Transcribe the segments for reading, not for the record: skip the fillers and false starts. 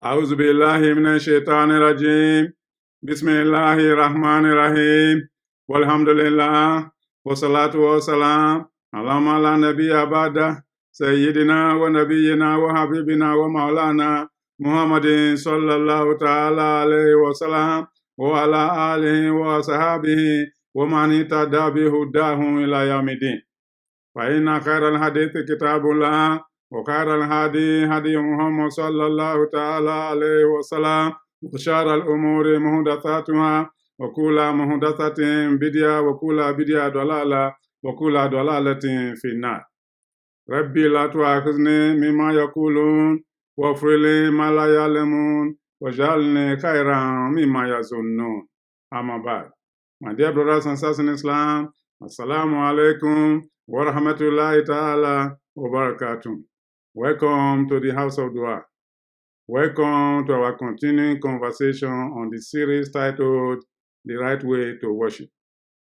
أعوذ بالله من الشيطان الرجيم بسم الله الرحمن الرحيم والحمد لله والصلاة والسلام على ما لا نبي بعده سيدنا ونبينا وحبيبنا ومولانا محمد صلى الله تعالى عليه وسلم وعلى آله وصحبه ومن اهتدى بهداه إلى يوم الدين فإن خير الحديث كتاب الله وخير الهدي هدي محمد صلى الله تعالى عليه وسلم وشر الأمور محدثاتها وكل محدثة بدعة وكل بدعة ضلالة وكل ضلالة في النار. ربي لا تؤاخذني مما يقولون واغفر لي ما لا يعلمون واجعلني خيرا مما يظنون. أما بعد. My dear brothers and sisters in Islam, Assalamu alaikum wa rahmatullahi ta'ala wa barakatuh. Welcome to the House of Dua. Welcome to our continuing conversation on the series titled The Right Way to Worship.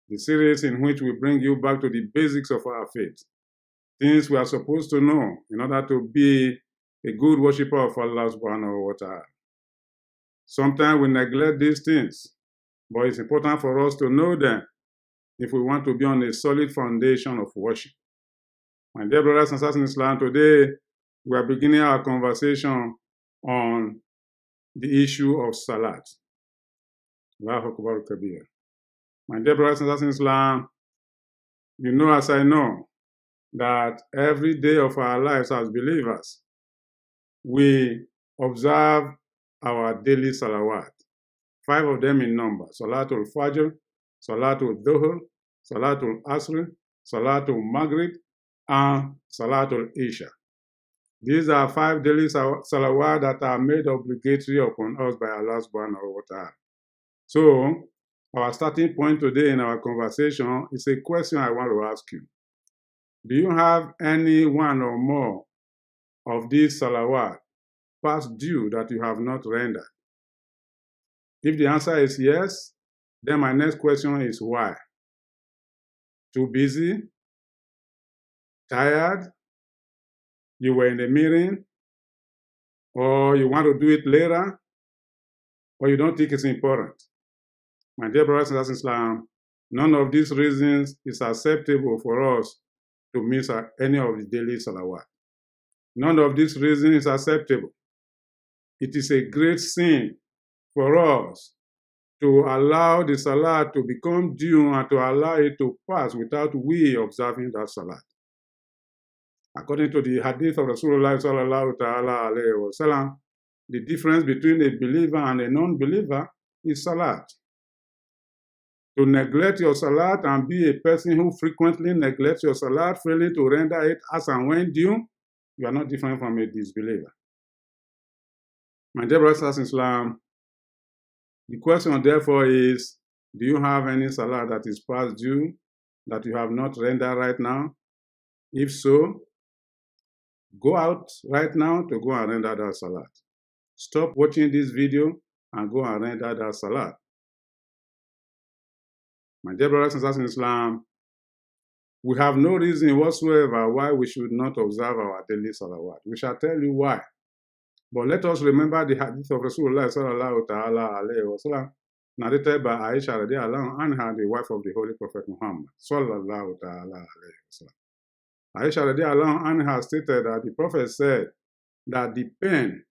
The series in which we bring you back to the basics of our faith. Things we are supposed to know in order to be a good worshipper of Allah subhanahu wa ta'ala. Sometimes we neglect these things, but it's important for us to know them if we want to be on a solid foundation of worship. My dear brothers and sisters in Islam, today we are beginning our conversation on the issue of Salat. Allahu Akbar Kabir. My dear brothers and sisters in Islam, you know as I know that every day of our lives as believers, we observe our daily salawat. 5 of them in number: Salatul Fajr, Salatul Dhuhr, Salatul Asr, Salatul Maghrib, and Salatul Isha. These are 5 daily salawat that are made obligatory upon us by Allah subhanahu wa ta'ala. So, our starting point today in our conversation is a question I want to ask you. Do you have any one or more of these salawat past due that you have not rendered? If the answer is yes, then my next question is why? Too busy? Tired? You were in the meeting? Or you want to do it later? Or you don't think it's important? My dear brothers and sisters in Islam, none of these reasons is acceptable for us to miss any of the daily salawat. None of these reasons is acceptable. It is a great sin for us to allow the salat to become due and to allow it to pass without we observing that salat. According to the hadith of Rasulullah sallallahu ta'ala alayhi wa sallam, the difference between a believer and a non-believer is salat. To neglect your salat and be a person who frequently neglects your salat, failing to render it as and when due, you are not different from a disbeliever. My dear brothers in Islam, the question therefore is, do you have any salat that is past due that you have not rendered right now? If so, go out right now to go and render that salat. Stop watching this video and go and render that salat. My dear brothers and sisters in Islam, we have no reason whatsoever why we should not observe our daily salawat. We shall tell you why. But let us remember the hadith of Rasulullah sallallahu ta'ala alayhi wa sallam, narrated by Aisha radiallahu anha, the wife of the Holy Prophet Muhammad sallallahu ta'ala alayhi wa sallam. Aisha radiallahu anha stated that the Prophet said that the pen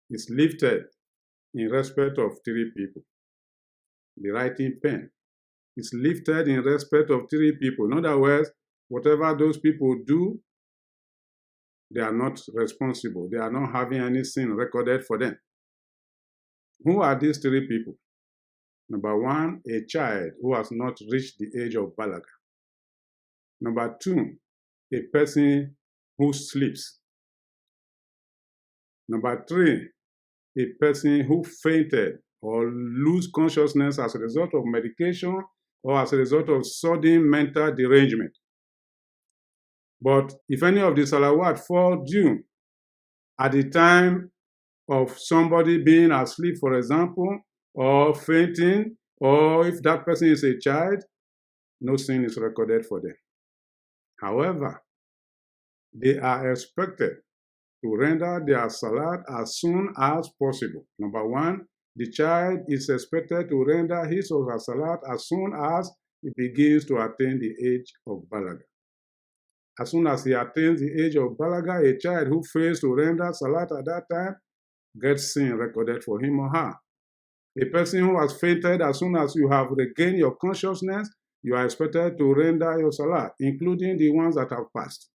is lifted in respect of 3 people. The writing pen is lifted in respect of 3 people. In other words, whatever those people do, they are not responsible. They are not having any sin recorded for them. Who are these 3 people? Number 1, a child who has not reached the age of balaga. Number 2, a person who sleeps. Number 3, a person who fainted or lose consciousness as a result of medication or as a result of sudden mental derangement. But if any of the salawat fall due at the time of somebody being asleep, for example, or fainting, or if that person is a child, no sin is recorded for them. However, they are expected to render their salat as soon as possible. Number one, the child is expected to render his or her salat as soon as he begins to attain the age of balaga. As soon as he attains the age of balaga, a child who fails to render salat at that time gets sin recorded for him or her. A person who has fainted, as soon as you have regained your consciousness, you are expected to render your salat, including the ones that have passed.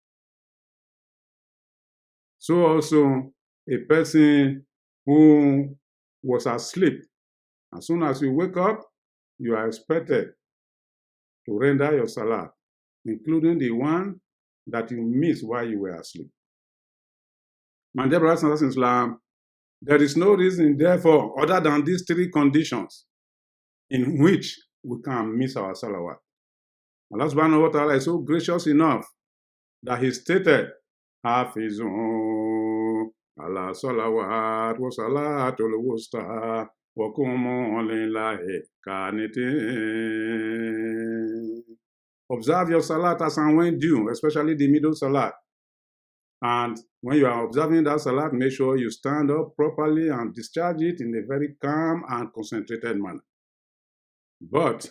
So also, a person who was asleep, as soon as you wake up, you are expected to render your salat, including the one that you missed while you were asleep. My dear brothers and sisters in Islam, there is no reason, therefore, other than these three conditions in which we can miss our salawat. Allah subhanahu wa ta'ala is so gracious enough that He stated, Hafizu ala salawat wa salatul wusta wa kumu lillahi qanitin. Observe your salat as and when due, especially the middle salat. And when you are observing that salat, make sure you stand up properly and discharge it in a very calm and concentrated manner. But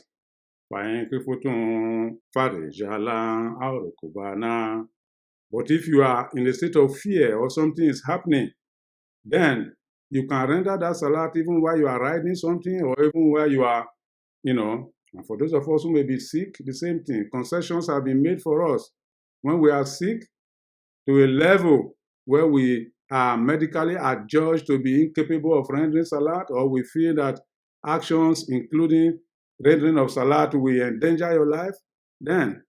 if you are in a state of fear or something is happening, then you can render that salat even while you are riding something or even while you are, and for those of us who may be sick, the same thing. Concessions have been made for us when we are sick to a level where we are medically adjudged to be incapable of rendering salat, or we feel that actions including rendering of salat will endanger your life, then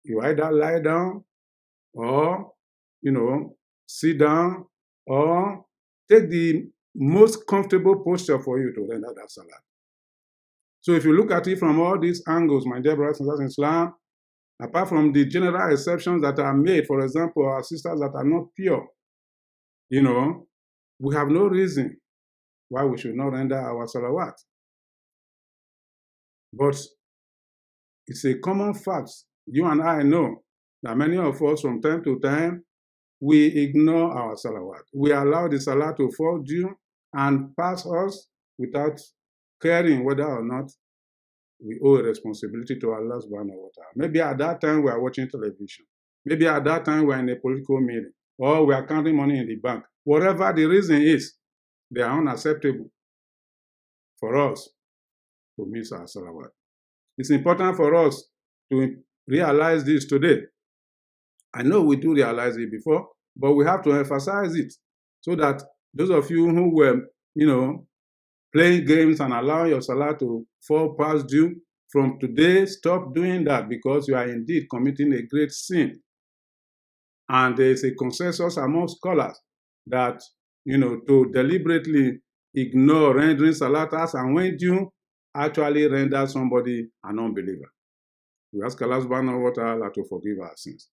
you either lie down or, sit down or take the most comfortable posture for you to render that salat. So if you look at it from all these angles, my dear brothers and sisters in Islam, apart from the general exceptions that are made, for example, our sisters that are not pure, we have no reason why we should not render our salawat. But it's a common fact. You and I know that many of us from time to time, we ignore our salawat. We allow the salat to fall due and pass us without caring whether or not we owe a responsibility to Allah subhanahu wa ta'ala. Maybe at that time we are watching television. Maybe at that time we are in a political meeting. Or we are counting money in the bank. Whatever the reason is, they are unacceptable for us to miss our salawat. It's important for us to realize this today. I know we do realize it before, but we have to emphasize it so that those of you who were, playing games and allowing your salat to fall past due, from today, stop doing that, because you are indeed committing a great sin. And there is a consensus among scholars that, to deliberately ignore rendering salat as and when due actually render somebody an unbeliever. We ask Allah subhanahu wa ta'ala to forgive our sins.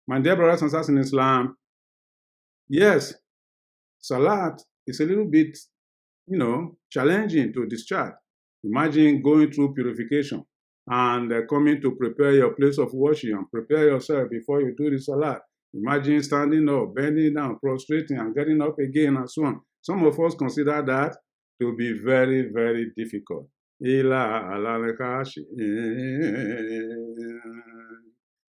My dear brothers and sisters in Islam, yes, salat is a little bit, challenging to discharge. Imagine going through purification and coming to prepare your place of worship and prepare yourself before you do the salat. Imagine standing up, bending down, prostrating, and getting up again, and so on. Some of us consider that to be very, very difficult.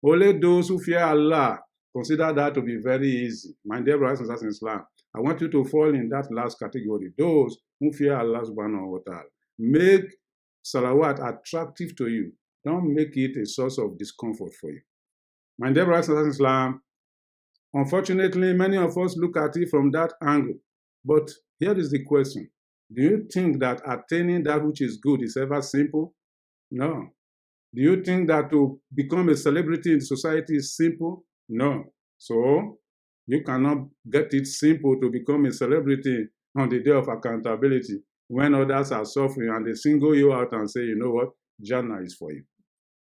Only those who fear Allah consider that to be very easy. My dear brothers and sisters in Islam, I want you to fall in that last category, those who fear Allah subhanahu wa ta'ala. Make salawat attractive to you. Don't make it a source of discomfort for you. My dear brothers and sisters in Islam, unfortunately, many of us look at it from that angle. But here is the question. Do you think that attaining that which is good is ever simple? No. Do you think that to become a celebrity in society is simple? No. So, you cannot get it simple to become a celebrity on the day of accountability when others are suffering and they single you out and say, you know what, Jannah is for you.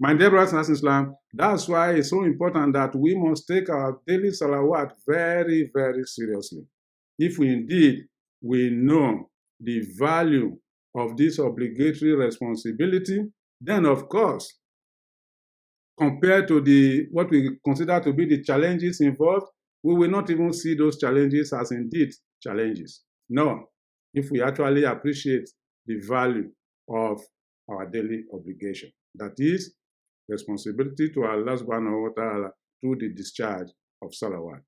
My dear brothers and sisters in Islam, that's why it's so important that we must take our daily salawat very, very seriously. If we indeed know the value of this obligatory responsibility, then of course, compared to what we consider to be the challenges involved, we will not even see those challenges as indeed challenges. No, if we actually appreciate the value of our daily obligation. That is, responsibility to Allah subhanahu wa ta'ala through the discharge of salawat.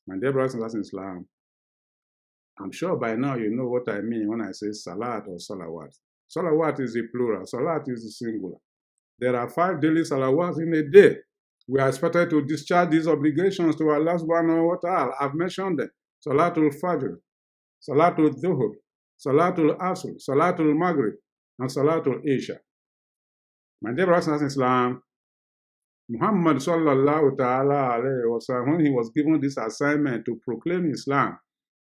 My dear brothers and sisters in Islam, I'm sure by now you know what I mean when I say salat or salawat. Salawat is the plural, salat is the singular. There are 5 daily salawats in a day. We are expected to discharge these obligations to Allah subhanahu wa ta'ala. I've mentioned them. Salatul Fajr, Salatul Dhuhr, Salatul Asr, Salatul Maghrib, and Salatul Isha. My dear brothers and sisters in Islam, Muhammad sallallahu ta'ala alayhi wa sallam, when he was given this assignment to proclaim Islam,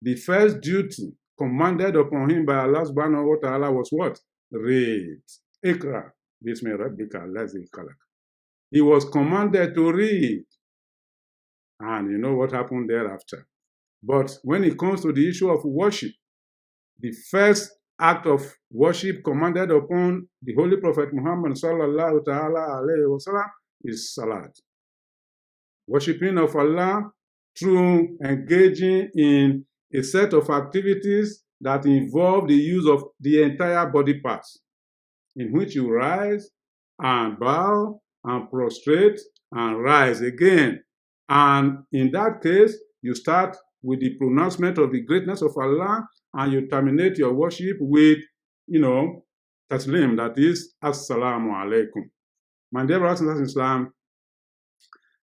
the first duty commanded upon him by Allah subhanahu wa ta'ala was what? Read. Iqra. Bismi rabbika allazi khalaq. He was commanded to read. And you know what happened thereafter. But when it comes to the issue of worship, the first act of worship commanded upon the Holy Prophet Muhammad sallallahu ta'ala alayhi wa sallam is salat. Worshipping of Allah through engaging in a set of activities that involve the use of the entire body parts, in which you rise and bow and prostrate and rise again. And in that case, you start with the pronouncement of the greatness of Allah and you terminate your worship with, taslim, that is, assalamu alaikum. My dear brothers and sisters in Islam,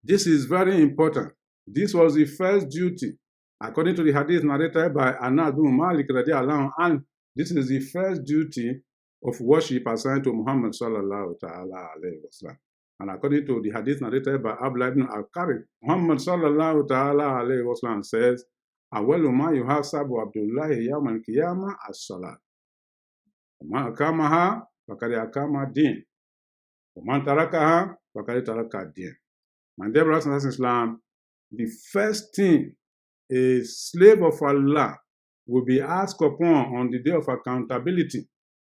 this is very important. This was the first duty, according to the hadith narrated by Anas bin Malik radiallahu anhu. This is the first duty of worship assigned to Muhammad sallallahu ta'ala alayhi wa sallam. And according to the hadith narrated by Abdullah ibn al-Qarib, Muhammad sallallahu ta'ala alayhi wa sallam says, "Awwalu ma yuhasabu Abdullahi yawm al-qiyamah as-salat. Ma akamaha faqad akama din. Wa man tarakaha faqad taraka din." My dear brothers and sisters in Islam, the first thing a slave of Allah will be asked upon on the day of accountability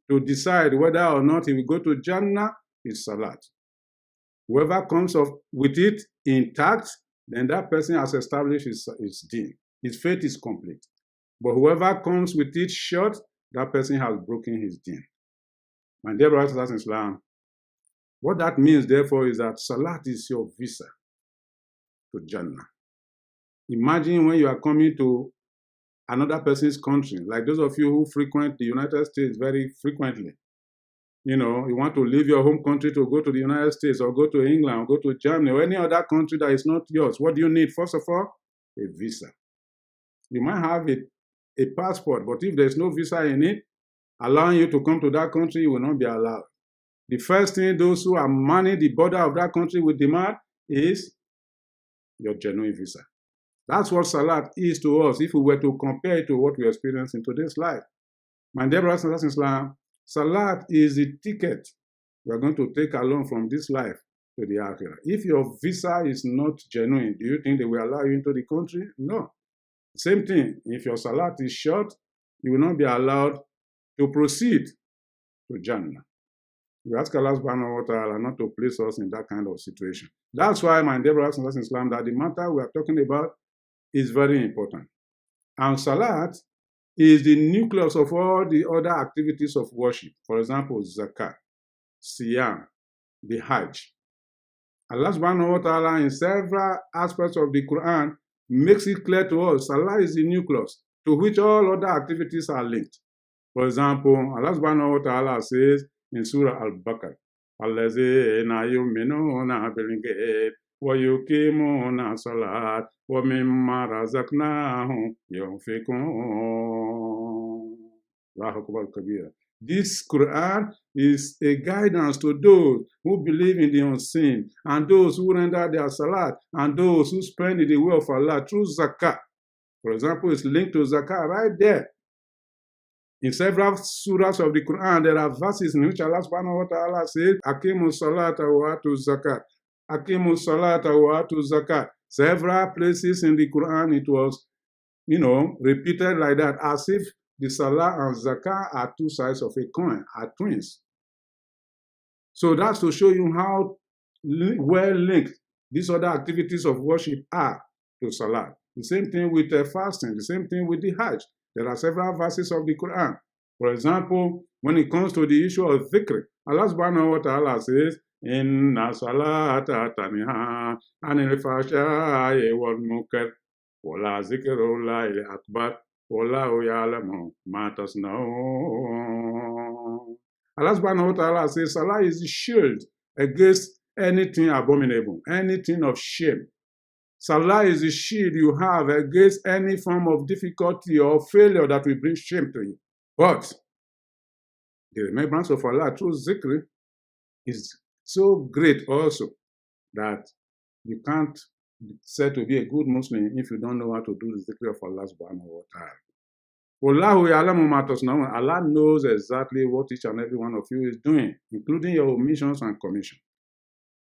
to decide whether or not he will go to Jannah is salat. Whoever comes up with it intact, then that person has established his deen. His faith is complete. But whoever comes with it short, that person has broken his deen. My dear brothers and sisters in Islam, what that means, therefore, is that salat is your visa to Jannah. Imagine when you are coming to another person's country, like those of you who frequent the United States very frequently. You want to leave your home country to go to the United States or go to England or go to Germany or any other country that is not yours. What do you need? First of all, a visa. You might have a passport, but if there's no visa in it, allowing you to come to that country, you will not be allowed. The first thing those who are manning the border of that country will demand is your genuine visa. That's what salat is to us if we were to compare it to what we experience in today's life. My dear brothers and sisters in Islam, salat is the ticket we are going to take along from this life to the akhirah. If your visa is not genuine, do you think they will allow you into the country? No. Same thing, if your salat is short, you will not be allowed to proceed to Jannah. We ask Allah subhanahu wa ta'ala not to place us in that kind of situation. That's why, my dear brothers and sisters in Islam, that the matter we are talking about is very important. And salat is the nucleus of all the other activities of worship. For example, zakat, siyam, the hajj. Allah subhanahu wa ta'ala in several aspects of the Quran makes it clear to us, salah is the nucleus to which all other activities are linked. For example, Allah subhanahu wa ta'ala says in Surah Al-Baqarah, "Allazina yu'minuna bil-ghayb wa yuqimuna salat wa mimma razaqnahum yunfiqun." Allahu Akbar kabira. This Quran is a guidance to those who believe in the unseen and those who render their salat and those who spend in the way of Allah through zakat. For example, it's linked to zakat right there. In several surahs of the Quran, there are verses in which Allah subhanahu wa ta'ala says, "Akimu salata wa atu zakat. Akimu salata wa atu zakat." Several places in the Quran, it was, repeated like that, as if the salah and zakah are two sides of a coin, are twins. So that's to show you how well linked these other activities of worship are. to Salat. The same thing with fasting, the same thing with the Hajj. There are several verses of the Quran. For example, when it comes to the issue of dhikr, Allah subhanahu wa ta'ala says, Inna salata taniha anil fahsha'i wal munkar wa la zikrullahi akbar wallahu ya'lamu ma tasna'un. Allah subhanahu wa ta'ala says, Salah is the shield against anything abominable, anything of shame. Salah is the shield you have against any form of difficulty or failure that will bring shame to you. But the remembrance of Allah through zikr is so great also that you can't be said to be a good Muslim if you don't know how to do the zikr of Allah subhanahu wa ta'ala. Wallahu ya'lamu ma tasna'un. Allah knows exactly what each and every one of you is doing, including your omissions and commissions.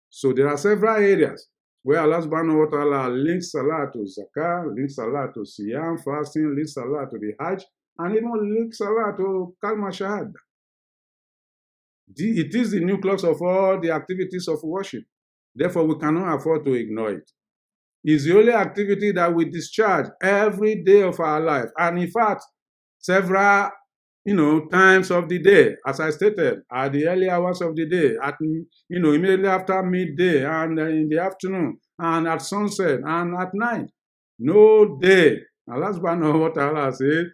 So there are several areas where Allah subhanahu wa ta'ala links Salah to Zakah, links Salah to Siyam, fasting, links Salah to the Hajj, and even links Salah to Kalma Shahada. It is the nucleus of all the activities of worship. Therefore, we cannot afford to ignore it. It's the only activity that we discharge every day of our life. And in fact, several times of the day, as I stated, at the early hours of the day, at immediately after midday, and in the afternoon, and at sunset, and at night. No day. Allah subhanahu wa ta'ala says,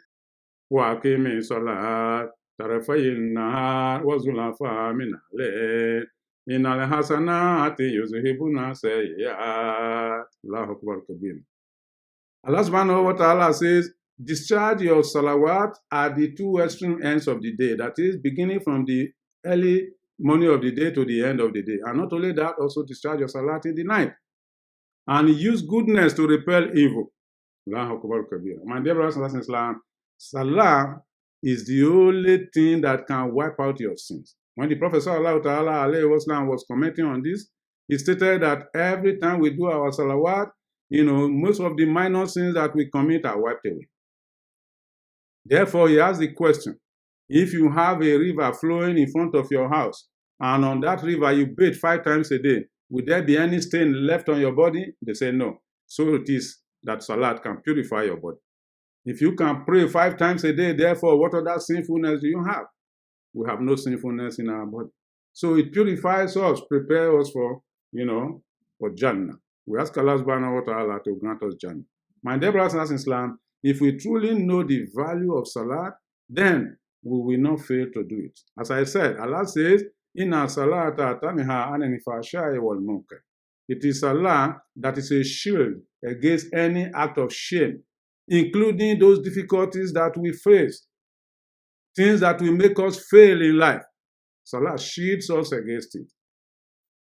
wa aqimi salat tarafayin nahar wa zulafa min al-layl innal hasanati yuzhibuna sayyi'at. Allahu akbar kabir. Allah subhanahu wa ta'ala says, discharge your salawat at the two extreme ends of the day. That is, beginning from the early morning of the day to the end of the day. And not only that, also discharge your salat in the night. And use goodness to repel evil. Allahu akbar kabir. My dear brothers and sisters in Islam, Salah is the only thing that can wipe out your sins. When the Prophet sallallahu ta'ala alayhi wa sallam was commenting on this, he stated that every time we do our salawat, most of the minor sins that we commit are wiped away. Therefore, he asked the question, if you have a river flowing in front of your house, and on that river you bathe 5 times a day, would there be any stain left on your body? They say no. So it is that Salat can purify your body. If you can pray 5 times a day, therefore, what other sinfulness do you have? We have no sinfulness in our body. So it purifies us, prepares us for Jannah. We ask Allah subhanahu wa ta'ala to grant us Jannah. My dear brothers and sisters in Islam, if we truly know the value of Salat, then we will not fail to do it. As I said, Allah says, Inna salata taniha anil fahsha'i wal munkar. It is Salah that is a shield against any act of shame, including those difficulties that we face, things that will make us fail in life. Salah shields us against it.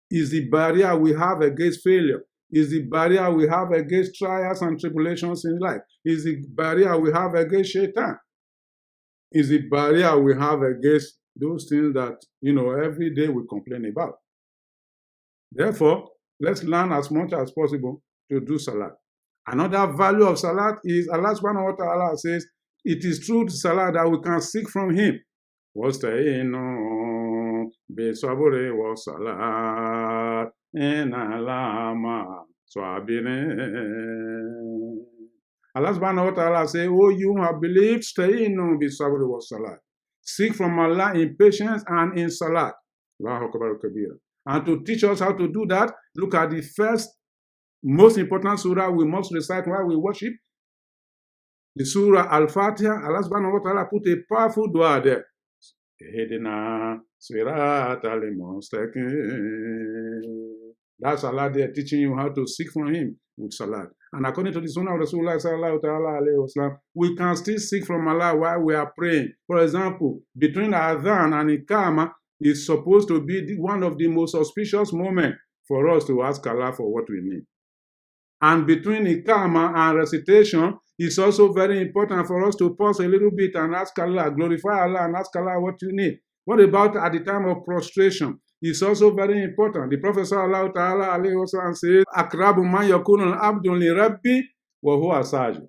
Is the barrier we have against failure. Is the barrier we have against trials and tribulations in life. Is the barrier we have against shaitan. Is the barrier we have against those things that, every day we complain about. Therefore, let's learn as much as possible to do Salat. Another value of Salat is Allah subhanahu wa ta'ala says, it is through Salat that we can seek from Him. وَاسْتَعِينُوا بِالصَّبْرِ وَالصَّلَاةِ إِنَّ اللَّهَ مَعَ الصَّابِرِينَ. Allah subhanahu wa ta'ala says, oh, you who have believed, sta'inu bis-sabri was-salat. Seek from Allah in patience and in Salat. Allahu akbar kabir. And to teach us how to do that, look at the first most important surah we must recite while we worship. The surah Al-Fatiha. Allah subhanahu wa ta'ala put a powerful dua there. Ihdina siratal mustaqim. That's Allah there teaching you how to seek from Him with Salat. And according to the Sunnah of Rasulullah sallallahu alayhi wa sallam, we can still seek from Allah while we are praying. For example, between Adhan and Iqama is supposed to be one of the most auspicious moments for us to ask Allah for what we need. And between Iqama and recitation, it's also very important for us to pause a little bit and ask Allah, glorify Allah and ask Allah what you need. What about at the time of prostration? It's also very important. The Prophet sallallahu ta'ala alayhi wa sallam says, Akrabu man yakunu al-abdu li rabbi wa huwa sajid.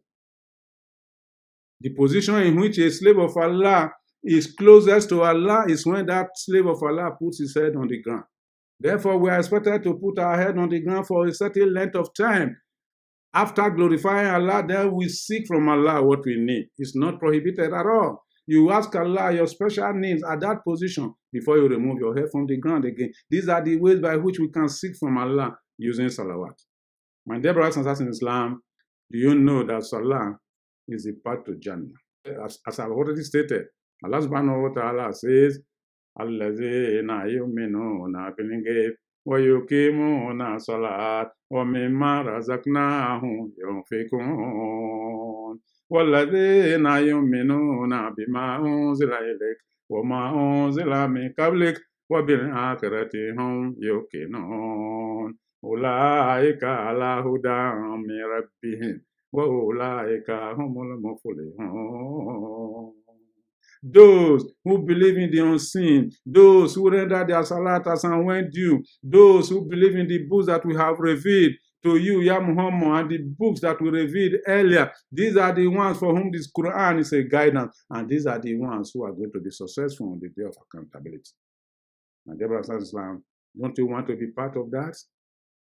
The position in which a slave of Allah is closest to Allah is when that slave of Allah puts his head on the ground. Therefore, we are expected to put our head on the ground for a certain length of time After glorifying Allah, then we seek from Allah what we need. It's not prohibited at all. You ask Allah your special needs at that position before you remove your head from the ground again. These are the ways by which we can seek from Allah using salawat. My dear brothers and sisters in Islam, do you know that salah is the path to Jannah? As I've already stated, Allah subhanahu wa ta'ala says, Allazina yu'minuna bil ghaib wa yuqimuna salat wa mimma razaqnahum yunfiqun. وَالَّذِينَ يُؤْمِنُونَ بِمَا أُنزِلَ إِلَيْكَ وَمَا أُنزِلَ مِن قَبْلِكَ وَبِالْآخِرَةِ هُمْ يُوقِنُونَ أُولَٰئِكَ عَلَىٰ هُدًى مِّن رَّبِّهِمْ وَأُولَٰئِكَ هُمُ الْمُفْلِحُونَ. Those who believe in the unseen, those who render their salat as and when due, those who believe in the books that we have revealed to you, Ya Muhammad, and the books that we revealed earlier, these are the ones for whom this Quran is a guidance, and these are the ones who are going to be successful on the day of accountability. My dear brothers and sisters, don't you want to be part of that?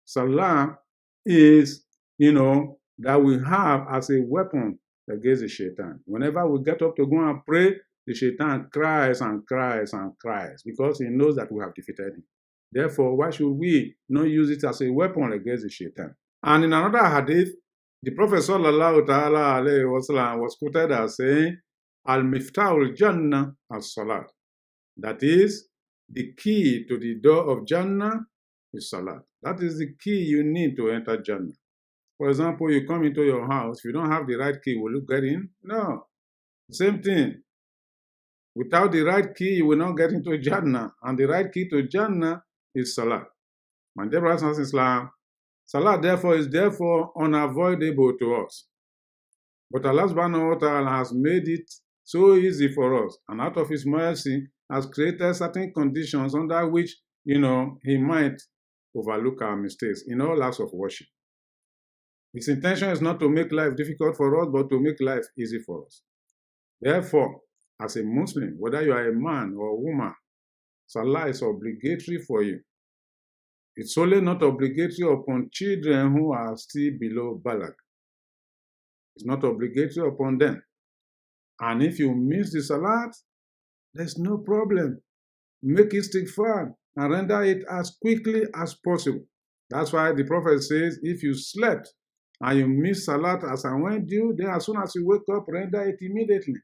Salah is, that we have as a weapon against the shaitan. Whenever we get up to go and pray, the shaitan cries and cries and cries because he knows that we have defeated him. Therefore, why should we not use it as a weapon against the shaitan? And in another hadith, the Prophet sallallahu ta'ala alayhi wa sallam was quoted as saying, Al-Miftahul Jannah as-Salat. That is, the key to the door of Jannah is Salat. That is the key you need to enter Jannah. For example, you come into your house, if you don't have the right key, will you get in? No. Same thing. Without the right key, you will not get into Jannah. And the right key to Jannah is Salah. My dear brothers and sisters in Islam, Salah is therefore unavoidable to us. But Allah subhanahu wa ta'ala has made it so easy for us, and out of His mercy has created certain conditions under which, He might overlook our mistakes in all acts of worship. His intention is not to make life difficult for us, but to make life easy for us. Therefore, as a Muslim, whether you are a man or a woman, Salah is obligatory for you. It's only not obligatory upon children who are still below Balag. It's not obligatory upon them. And if you miss the Salat, there's no problem. Make it istighfar and render it as quickly as possible. That's why the Prophet says, if you slept and you miss Salat as and when due, then as soon as you wake up, render it immediately.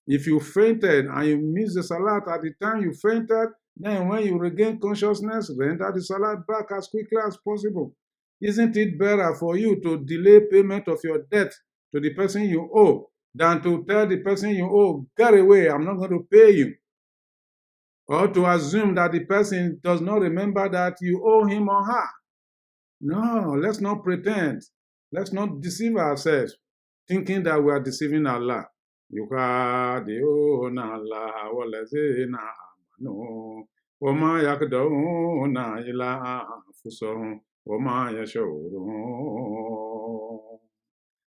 If you fainted and you miss the Salat at the time you fainted, then when you regain consciousness, render the Salat back as quickly as possible. Isn't it better for you to delay payment of your debt to the person you owe than to tell the person you owe, get away, I'm not going to pay you? Or to assume that the person does not remember that you owe him or her. No, let's not pretend. Let's not deceive ourselves, thinking that we are deceiving Allah. يُخَادِعُونَ اللَّهَ وَالَّذِينَ آمَنُوا وَمَا يَخْدَعُونَ إِلَّا أَنفُسَهُمْ وَمَا يَشْعُرُونَ.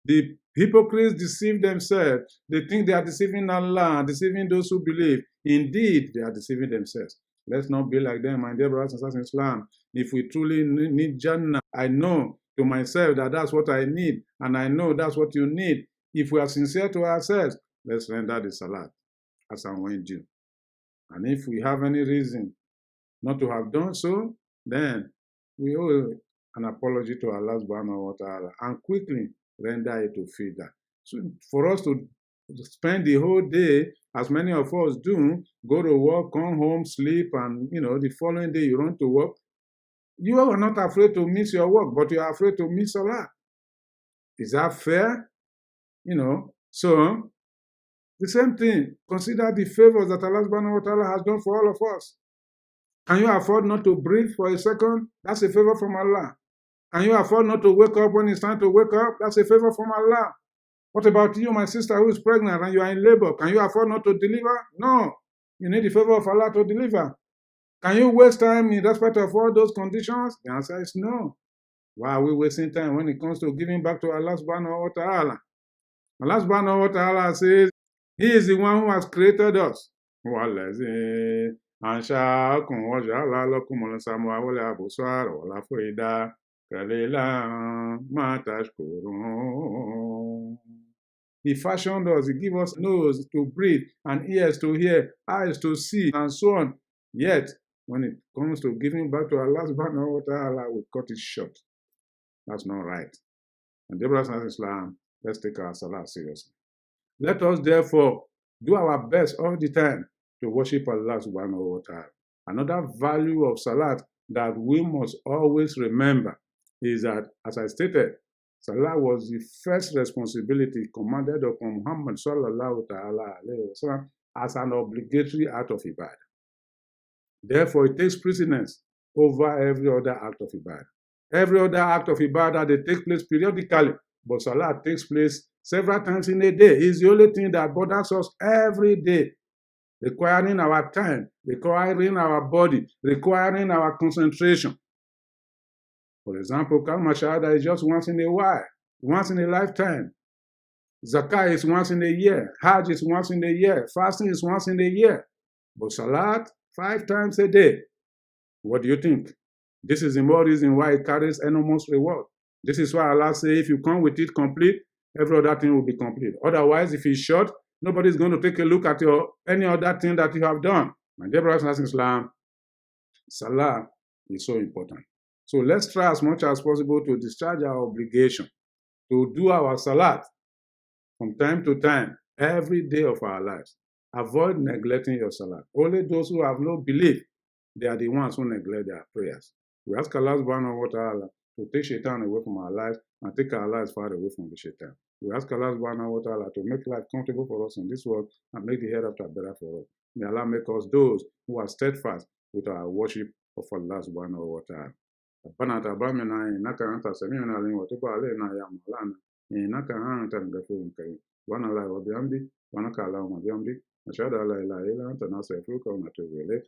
The hypocrites deceive themselves. They think they are deceiving Allah, deceiving those who believe. Indeed, they are deceiving themselves. Let's not be like them, my dear brothers and sisters in Islam. If we truly need Jannah, I know to myself that that's what I need, and I know that's what you need. If we are sincere to ourselves, let's render the Salat as and when due. And if we have any reason not to have done so, then we owe an apology to Allah subhanahu wa ta'ala and quickly render it to feed that. So for us to spend the whole day, as many of us do, go to work, come home, sleep, and the following day you run to work, you are not afraid to miss your work, but you are afraid to miss Salah. Is that fair? So the same thing, consider the favors that Allah subhanahu wa ta'ala has done for all of us. Can you afford not to breathe for a second? That's a favor from Allah. Can you afford not to wake up when it's time to wake up? That's a favor from Allah. What about you, my sister, who is pregnant and you are in labor? Can you afford not to deliver? No. You need the favor of Allah to deliver. Can you waste time in respect of all those conditions? The answer is no. Why are we wasting time when it comes to giving back to Allah subhanahu wa ta'ala? Allah subhanahu wa ta'ala says, He is the one who has created us. Kalila matashkurun. He fashioned us, He gave us nose to breathe, and ears to hear, eyes to see, and so on. Yet, when it comes to giving back to Allah subhanahu wa ta'ala, we cut it short. That's not right. And dear brothers and sisters in Islam, let's take our salah seriously. Let us therefore do our best all the time to worship Allah subhanahu wa ta'ala. Another value of salat that we must always remember is that, as I stated, salah was the first responsibility commanded upon Muhammad sallallahu ta'ala alayhi wa sallam as an obligatory act of ibadah. Therefore, it takes precedence over every other act of ibadah. Every other act of ibadah, they take place periodically, but salah takes place several times in a day. It's the only thing that bothers us every day, requiring our time, requiring our body, requiring our concentration. For example, Kalma Shahada is just once in a while, once in a lifetime. Zakah is once in a year. Hajj is once in a year. Fasting is once in a year. But Salat, 5 times a day. What do you think? This is the more reason why it carries enormous reward. This is why Allah says, if you come with it complete, every other thing will be complete. Otherwise, if it's short, nobody's going to take a look at any other thing that you have done. My dear brothers and sisters in Islam, Salah is so important. So let's try as much as possible to discharge our obligation, to do our Salat from time to time, every day of our lives. Avoid neglecting your Salat. Only those who have no belief, they are the ones who neglect their prayers. We ask Allah subhanahu wa ta'ala to take shaitan away from our lives and take our lives far away from the shaitan. We ask Allah subhanahu wa ta'ala to make life comfortable for us in this world and make the hereafter better for us. May Allah make us those who are steadfast with our worship of Allah subhanahu wa ta'ala. ربنا تقبل منا إنك أنت السميع العليم وتب علينا يا مولانا إنك أنت الغفور الكريم سبحان الله وبحمده سبحانك اللهم وبحمدك نشهد أن لا إله إلا أنت نستغفرك ونتوب إليك.